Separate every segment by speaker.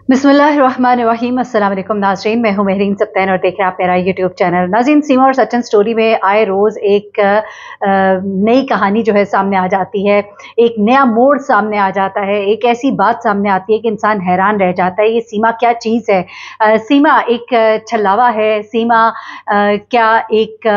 Speaker 1: बिस्मिल्लाहिर्रहमानिर्रहीम। अस्सलाम वालेकुम नाज़रीन, मैं हूं महरीन सब्तैन और देख रहे हैं आप मेरा यूट्यूब चैनल। नाज़रीन, सीमा और सचिन स्टोरी में आए रोज़ एक नई कहानी जो है सामने आ जाती है, एक नया मोड़ सामने आ जाता है, एक ऐसी बात सामने आती है कि इंसान हैरान रह जाता है, ये सीमा क्या चीज़ है। सीमा एक छल्लावा है, सीमा क्या एक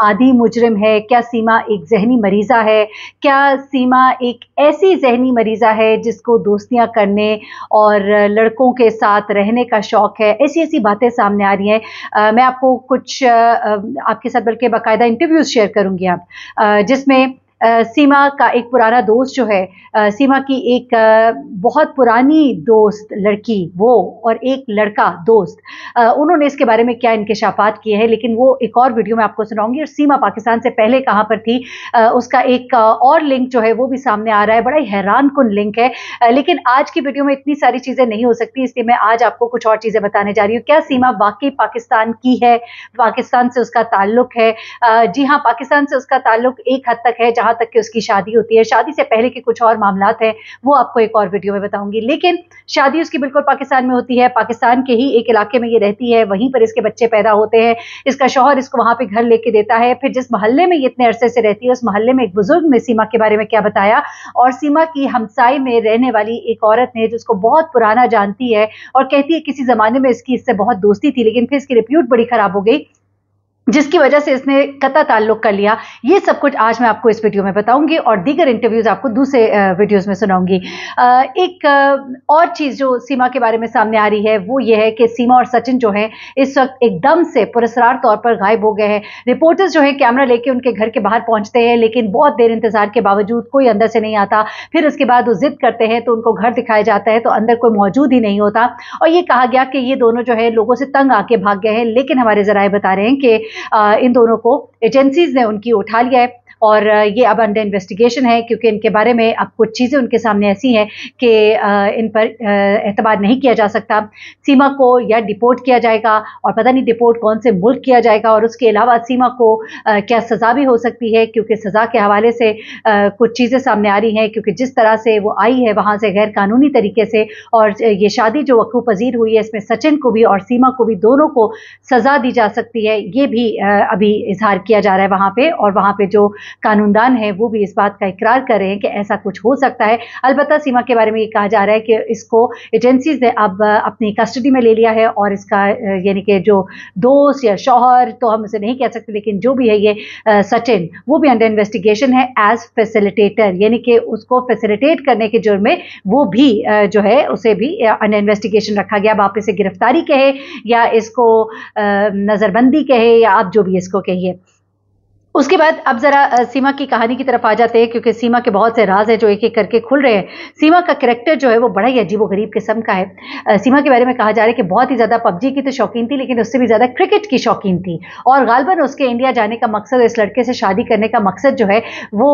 Speaker 1: आदी मुजरिम है, क्या सीमा एक ज़हनी मरीज़ा है, क्या सीमा एक ऐसी ज़हनी मरीज़ा है जिसको दोस्तियाँ करने और लड़कों के साथ रहने का शौक है। ऐसी-ऐसी बातें सामने आ रही हैं। मैं आपको कुछ आपके साथ बल्कि बाकायदा इंटरव्यूज़ शेयर करूँगी अब, जिसमें सीमा का एक पुराना दोस्त जो है, सीमा की एक बहुत पुरानी दोस्त लड़की वो और एक लड़का दोस्त, उन्होंने इसके बारे में क्या इंकशाफ़ात किए हैं, लेकिन वो एक और वीडियो में आपको सुनाऊँगी। और सीमा पाकिस्तान से पहले कहाँ पर थी, उसका एक और लिंक जो है वो भी सामने आ रहा है, बड़ा ही हैरानकुन लिंक है। लेकिन आज की वीडियो में इतनी सारी चीज़ें नहीं हो सकती, इसलिए मैं आज आपको कुछ और चीज़ें बताने जा रही हूँ। क्या सीमा वाक़ई पाकिस्तान की है? पाकिस्तान से उसका ताल्लुक है? जी हाँ, पाकिस्तान से उसका ताल्लुक एक हद तक है, जहाँ तक कि उसकी शादी होती है। शादी से पहले के कुछ और मामलात हैं, वो आपको एक और वीडियो में बताऊँगी। लेकिन शादी उसकी बिल्कुल पाकिस्तान में होती है, पाकिस्तान के ही एक इलाके में ये रहती है, वहीं पर इसके बच्चे पैदा होते हैं। इसका शौहर इसको वहाँ पे घर लेके देता है। फिर जिस मोहल्ले में ये इतने अरसे से रहती है, उस मोहल्ले में एक बुज़ुर्ग ने सीमा के बारे में क्या बताया, और सीमा की हमसाई में रहने वाली एक औरत ने जिसको बहुत पुराना जानती है और कहती है किसी ज़माने में इसकी इससे बहुत दोस्ती थी, लेकिन फिर इसकी रिप्यूट बड़ी खराब हो गई, जिसकी वजह से इसने कतई ताल्लुक कर लिया। ये सब कुछ आज मैं आपको इस वीडियो में बताऊँगी और दीगर इंटरव्यूज़ आपको दूसरे वीडियोज़ में सुनाऊँगी। एक और चीज़ जो सीमा के बारे में सामने आ रही है, वो ये है कि सीमा और सचिन जो हैं, इस वक़्त एकदम से पुरस्रार तौर पर गायब हो गए हैं। रिपोर्टर्स जो हैं कैमरा लेके उनके घर के बाहर पहुँचते हैं, लेकिन बहुत देर इंतज़ार के बावजूद कोई अंदर से नहीं आता। फिर उसके बाद वो ज़िद करते हैं, तो उनको घर दिखाया जाता है, तो अंदर कोई मौजूद ही नहीं होता और ये कहा गया कि ये दोनों जो है लोगों से तंग आके भाग गए हैं। लेकिन हमारे ज़राए बता रहे हैं कि इन दोनों को एजेंसीज ने उनकी उठा लिया है और ये अब अंडर इन्वेस्टिगेशन है, क्योंकि इनके बारे में अब कुछ चीज़ें उनके सामने ऐसी हैं कि इन पर एतबार नहीं किया जा सकता। सीमा को या डिपोर्ट किया जाएगा और पता नहीं डिपोर्ट कौन से मुल्क किया जाएगा, और उसके अलावा सीमा को क्या सज़ा भी हो सकती है, क्योंकि सज़ा के हवाले से कुछ चीज़ें सामने आ रही हैं, क्योंकि जिस तरह से वो आई है वहाँ से गैर कानूनी तरीके से, और ये शादी जो वक़्फ़ पज़ीर हुई है, इसमें सचिन को भी और सीमा को भी दोनों को सज़ा दी जा सकती है। ये भी अभी इज़हार किया जा रहा है वहाँ पे, और वहाँ पे जो कानूनदान है वो भी इस बात का इकरार कर रहे हैं कि ऐसा कुछ हो सकता है। अलबत्ता सीमा के बारे में ये कहा जा रहा है कि इसको एजेंसीज ने अब अपनी कस्टडी में ले लिया है, और इसका यानी कि जो दोस्त या शौहर तो हम उसे नहीं कह सकते, लेकिन जो भी है ये सचिन, वो भी अंडर इन्वेस्टिगेशन है एज फैसिलिटेटर, यानी कि उसको फैसिलिटेट करने के जुर्म में वो भी जो है उसे भी अंडर इन्वेस्टिगेशन रखा गया। आप इसे गिरफ्तारी कहे या इसको नज़रबंदी कहे या आप जो भी इसको कहिए। उसके बाद अब ज़रा सीमा की कहानी की तरफ आ जाते हैं, क्योंकि सीमा के बहुत से राज हैं जो एक-एक करके खुल रहे हैं। सीमा का कैरेक्टर जो है वो बड़ा ही अजीब-ओ-गरीब किस्म का है। सीमा के बारे में कहा जा रहा है कि बहुत ही ज़्यादा पबजी की तो शौकीन थी, लेकिन उससे भी ज़्यादा क्रिकेट की शौकीन थी, और गालिबन उसके इंडिया जाने का मकसद, इस लड़के से शादी करने का मकसद जो है वो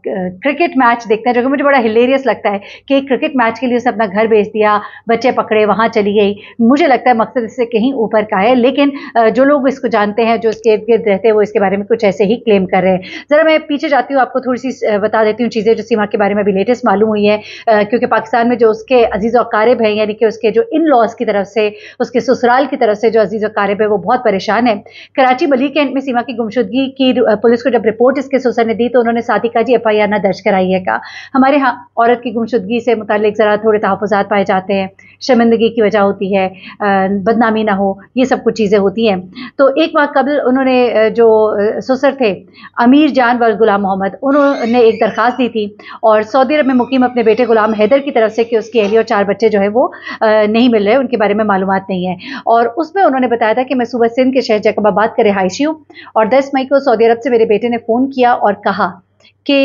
Speaker 1: क्रिकेट मैच देखना है, जो कि मुझे बड़ा हिलेरियस लगता है कि क्रिकेट मैच के लिए उसने अपना घर बेच दिया, बच्चे पकड़े, वहाँ चली गई। मुझे लगता है मकसद इससे कहीं ऊपर का है, लेकिन जो लोग इसको जानते हैं, जो इसके इर्द-गिर्द रहते हैं, वो इसके बारे में कुछ ऐसे ही क्लेम कर रहे हैं। ज़रा मैं पीछे जाती हूँ, आपको थोड़ी-सी बता देती हूँ चीज़ें जो सीमा के बारे में अभी लेटेस्ट मालूम हुई हैं, क्योंकि पाकिस्तान में जो उसके अज़ीज़ व अक़ारिब हैं, यानी कि उसके जो इन-लॉज़ की तरफ से, उसके ससुराल की तरफ से जो अज़ीज़ व अक़ारिब है, वो बहुत परेशान है। कराची मलिक कैंट में सीमा की गुमशुदगी की पुलिस को जब रिपोर्ट इसके ससुर ने दी, तो उन्होंने साथ ही कहा जी एफआईआर ना दर्ज कराइए का। हमारे यहाँ औरत की गुमशुदगी से मुताल्लिक ज़रा थोड़े तहफ़्फ़ुज़ात पाए जाते हैं, शर्मिंदगी की वजह होती है, बदनामी ना हो, ये सब कुछ चीज़ें होती हैं। तो एक माह कबल उन्होंने जो ससुर थे अमीर जान वल गुलाम मोहम्मद, उन्होंने एक दरख्वास्त दी थी और सऊदी अरब में मुकीम अपने बेटे गुलाम हैदर की तरफ से कि उसकी अहली और 4 बच्चे जो है वो नहीं मिल रहे, उनके बारे में मालूमात नहीं है। और उसमें उन्होंने बताया था कि मैं सुबह सिंध के शहर जैकबाबाद का रिहायशी हूँ, और 10 मई को सऊदी अरब से मेरे बेटे ने फ़ोन किया और कहा कि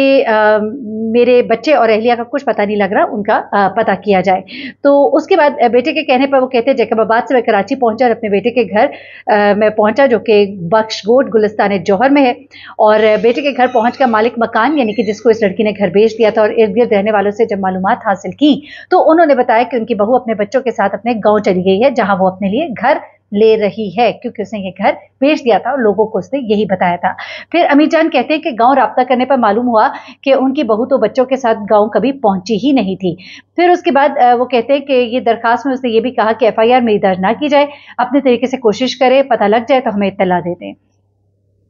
Speaker 1: मेरे बच्चे और अहलिया का कुछ पता नहीं लग रहा, उनका पता किया जाए। तो उसके बाद बेटे के कहने पर वो कहते हैं जैकबाबाद से मैं कराची पहुंचा और अपने बेटे के घर मैं पहुंचा, जो कि बख्शगोट गुलिस्तान जौहर में है, और बेटे के घर पहुंचकर मालिक मकान यानी कि जिसको इस लड़की ने घर बेच दिया था और इर्द गिर्द रहने वालों से जब मालूमात हासिल की, तो उन्होंने बताया कि उनकी बहू अपने बच्चों के साथ अपने गाँव चली गई है, जहाँ वो अपने लिए घर ले रही है, क्योंकि उसने ये घर बेच दिया था और लोगों को उसने यही बताया था। फिर अमीर जान कहते हैं कि गांव राब्ता करने पर मालूम हुआ कि उनकी बहू तो बच्चों के साथ गांव कभी पहुंची ही नहीं थी। फिर उसके बाद वो कहते हैं कि ये दरखास्त में उसने ये भी कहा कि एफआईआर मेरी दर्ज ना की जाए, अपने तरीके से कोशिश करे, पता लग जाए तो हमें इत्तला दे दें।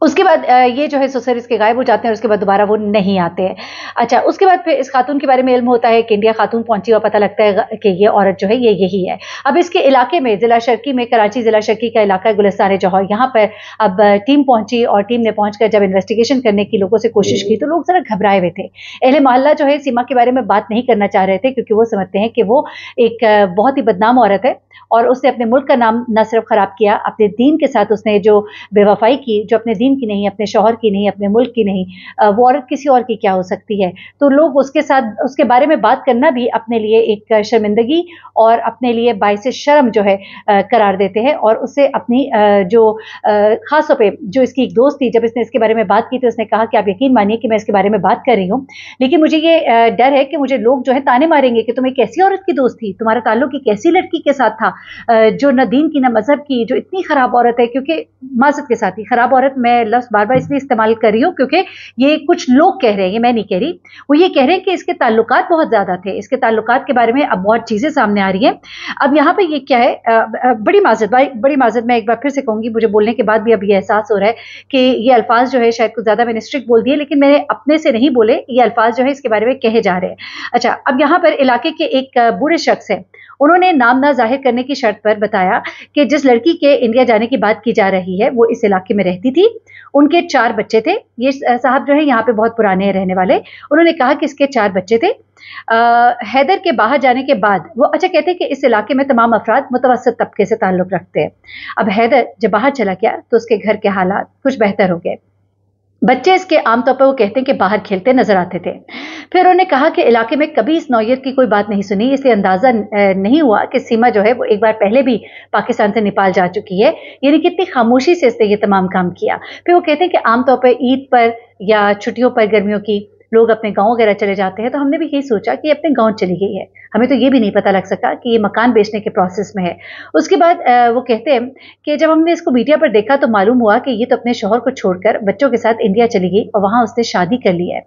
Speaker 1: उसके बाद ये जो है ससुर इसके गायब हो जाते हैं और उसके बाद दोबारा वो नहीं आते हैं। अच्छा, उसके बाद फिर इस खातून के बारे में इल्म होता है कि इंडिया खातून पहुंची और पता लगता है कि ये औरत जो है ये यही है। अब इसके इलाके में जिला शर्की में, कराची जिला शर्की का इलाका है गुलिस्तान जौहर, यहाँ पर अब टीम पहुंची और टीम ने पहुंचकर जब इन्वेस्टिगेशन करने की लोगों से कोशिश की तो लोग जरा घबराए हुए थे। अहले मोहल्ला जो है सीमा के बारे में बात नहीं करना चाह रहे थे, क्योंकि वो समझते हैं कि वो एक बहुत ही बदनाम औरत है और उसने अपने मुल्क का नाम न सिर्फ खराब किया, अपने दीन के साथ उसने जो बेवफाई की, जो अपने दीन की नहीं, अपने शौहर की नहीं, अपने मुल्क की नहीं, वो औरत किसी और की क्या हो सकती है। तो लोग उसके साथ उसके बारे में बात करना भी अपने लिए एक शर्मिंदगी और अपने लिए बाइस शर्म जो है करार देते हैं। और उससे अपनी जो खास तौर पर जो इसकी एक दोस्त थी, जब इसने इसके बारे में बात की तो उसने कहा कि आप यकीन मानिए कि मैं इसके बारे में बात कर रही हूँ, लेकिन मुझे ये डर है कि मुझे लोग जो है ताने मारेंगे कि तुम एक कैसी औरत की दोस्त थी, तुम्हारा ताल्लुक एक ऐसी लड़की के साथ था जो न दीन की न मजहब की, जो इतनी खराब औरत है। क्योंकि माजरत के साथ ही खराब औरत मैं लफ्ज बार बार इसलिए इस्तेमाल कर रही हूँ क्योंकि ये कुछ लोग कह रहे हैं, ये मैं नहीं कह रही। वो ये कह रहे हैं कि इसके ताल्लुकात बहुत ज्यादा थे, इसके ताल्लुकात के बारे में अब बहुत चीजें सामने आ रही हैं। अब यहाँ पे ये क्या है, बड़ी माजरत मैं एक बार फिर से कहूंगी, मुझे बोलने के बाद भी अब ये एहसास हो रहा है कि ये अल्फाज जो है शायद कुछ ज्यादा मैंने स्ट्रिक्ट बोल दिए, लेकिन मैंने अपने से नहीं बोले, ये अल्फाज जो है इसके बारे में कहे जा रहे हैं। अच्छा, अब यहाँ पर इलाके के एक बूढ़े शख्स है, उन्होंने नाम ना जाहिर करने की शर्त पर बताया कि जिस लड़की के इंडिया जाने की बात की जा रही है वो इस इलाके में रहती थी, उनके 4 बच्चे थे। ये साहब जो है यहाँ पे बहुत पुराने रहने वाले, उन्होंने कहा कि इसके 4 बच्चे थे। हैदर के बाहर जाने के बाद वो कहते हैं कि इस इलाके में तमाम अफराद मुतवस्सित तबके से ताल्लुक रखते हैं। अब हैदर जब बाहर चला गया तो उसके घर के हालात कुछ बेहतर हो गए। बच्चे इसके आमतौर पर वो कहते हैं कि बाहर खेलते नजर आते थे। फिर उन्होंने कहा कि इलाके में कभी इस नौयत की कोई बात नहीं सुनी, इसलिए अंदाजा नहीं हुआ कि सीमा जो है वो एक बार पहले भी पाकिस्तान से नेपाल जा चुकी है, यानी कितनी खामोशी से इसने ये तमाम काम किया। फिर वो कहते हैं कि आमतौर पर ईद पर या छुट्टियों पर गर्मियों की लोग अपने गांव वगैरह चले जाते हैं, तो हमने भी यही सोचा कि अपने गांव चली गई है, हमें तो ये भी नहीं पता लग सका कि ये मकान बेचने के प्रोसेस में है। उसके बाद वो कहते हैं कि जब हमने इसको मीडिया पर देखा तो मालूम हुआ कि ये तो अपने शौहर को छोड़कर बच्चों के साथ इंडिया चली गई और वहां उसने शादी कर ली है,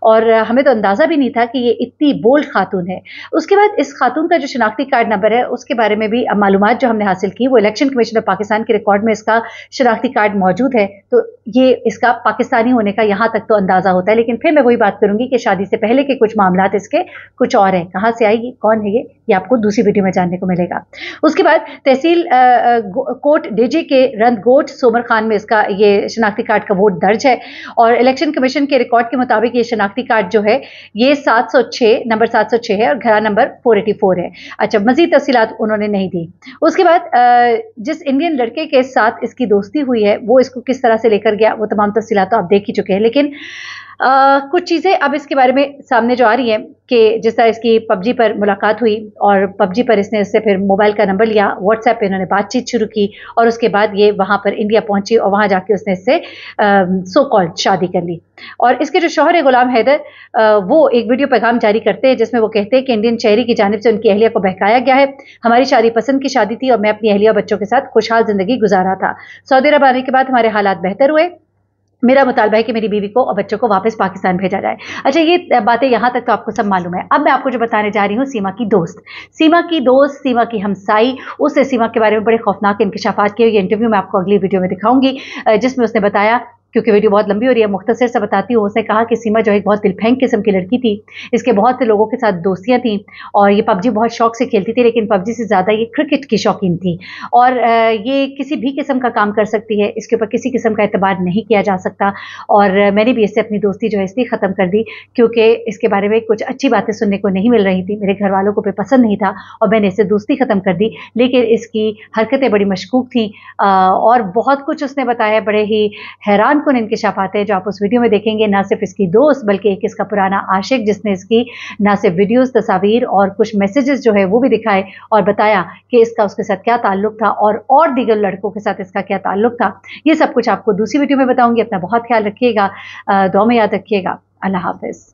Speaker 1: और हमें तो अंदाजा भी नहीं था कि ये इतनी बोल्ड खातून है। उसके बाद इस खातून का जो शनाख्ती कार्ड नंबर है उसके बारे में भी मालूमात जो हमने हासिल की, वो इलेक्शन कमीशन ऑफ पाकिस्तान के रिकॉर्ड में इसका शनाख्ती कार्ड मौजूद है, तो ये इसका पाकिस्तानी होने का यहाँ तक तो अंदाजा होता है। लेकिन फिर मैं वही बात करूंगी कि शादी से पहले के कुछ मामलात इसके कुछ और हैं, कहाँ से आएगी, कौन है ये आपको दूसरी वीडियो में जानने को मिलेगा। उसके बाद तहसील कोट डीजी के रंदगोट सोमर खान में इसका ये शनाख्ती कार्ड का वोट दर्ज है, और इलेक्शन कमीशन के रिकॉर्ड के मुताबिक ये शनाख्ती कार्ड जो है ये 706 नंबर 706 है और घरा नंबर 484 है। अच्छा, मजीद तफसीलात उन्होंने नहीं दी। उसके बाद जिस इंडियन लड़के के साथ इसकी दोस्ती हुई है वो इसको किस तरह से लेकर गया, वो तमाम तफसीलात तो आप देख ही चुके हैं। लेकिन कुछ चीज़ें अब इसके बारे में सामने जो आ रही हैं कि जिस तरह इसकी पबजी पर मुलाकात हुई और पबजी पर इसने उससे फिर मोबाइल का नंबर लिया, व्हाट्सएप पे इन्होंने बातचीत शुरू की और उसके बाद ये वहाँ पर इंडिया पहुंची और वहाँ जाके उसने इससे सो कॉल्ड शादी कर ली। और इसके जो शौहर है गुलाम हैदर, वो एक वीडियो पैगाम जारी करते हैं जिसमें वो कहते हैं कि इंडियन शहरी की जानिब से उनकी अहलिया को बहकाया गया है, हमारी शादी पसंद की शादी थी और मैं अपनी अहलिया बच्चों के साथ खुशहाल जिंदगी गुजारा था। सऊदी अरब आने के बाद हमारे हालात बेहतर हुए, मेरा मुतालबा है कि मेरी बीवी को और बच्चों को वापस पाकिस्तान भेजा जाए। अच्छा, ये बातें यहाँ तक तो आपको सब मालूम है। अब मैं आपको जो बताने जा रही हूँ सीमा की दोस्त, सीमा की हमसाई, उसने सीमा के बारे में बड़े खौफनाक इंकशाफात किए। ये इंटरव्यू मैं आपको अगली वीडियो में दिखाऊंगी जिसमें उसने बताया, क्योंकि वीडियो बहुत लंबी हो रही है, मुख्तसर से बताती हूँ। उसने कहा कि सीमा जो है बहुत दिलफेंक किस्म की लड़की थी, इसके बहुत से लोगों के साथ दोस्तियाँ थीं और ये पबजी बहुत शौक से खेलती थी, लेकिन पबजी से ज़्यादा ये क्रिकेट की शौकीन थी और ये किसी भी किस्म का काम कर सकती है, इसके ऊपर किसी किस्म का एतबार नहीं किया जा सकता। और मैंने भी इससे अपनी दोस्ती जो है इसलिए ख़त्म कर दी क्योंकि इसके बारे में कुछ अच्छी बातें सुनने को नहीं मिल रही थी, मेरे घर वालों को भी पसंद नहीं था और मैंने इससे दोस्ती ख़त्म कर दी। लेकिन इसकी हरकतें बड़ी मशकूक थी और बहुत कुछ उसने बताया, बड़े ही हैरान कुन इंकशाफात है जो आप उस वीडियो में देखेंगे। ना सिर्फ इसकी दोस्त बल्कि एक इसका पुराना आशिक जिसने इसकी ना सिर्फ वीडियोस, तस्वीर और कुछ मैसेजेस जो है वो भी दिखाए और बताया कि इसका उसके साथ क्या ताल्लुक था और दीगर लड़कों के साथ इसका क्या ताल्लुक था। ये सब कुछ आपको दूसरी वीडियो में बताऊंगी। अपना बहुत ख्याल रखिएगा, दुआ में याद रखिएगा। अल्लाह हाफिज।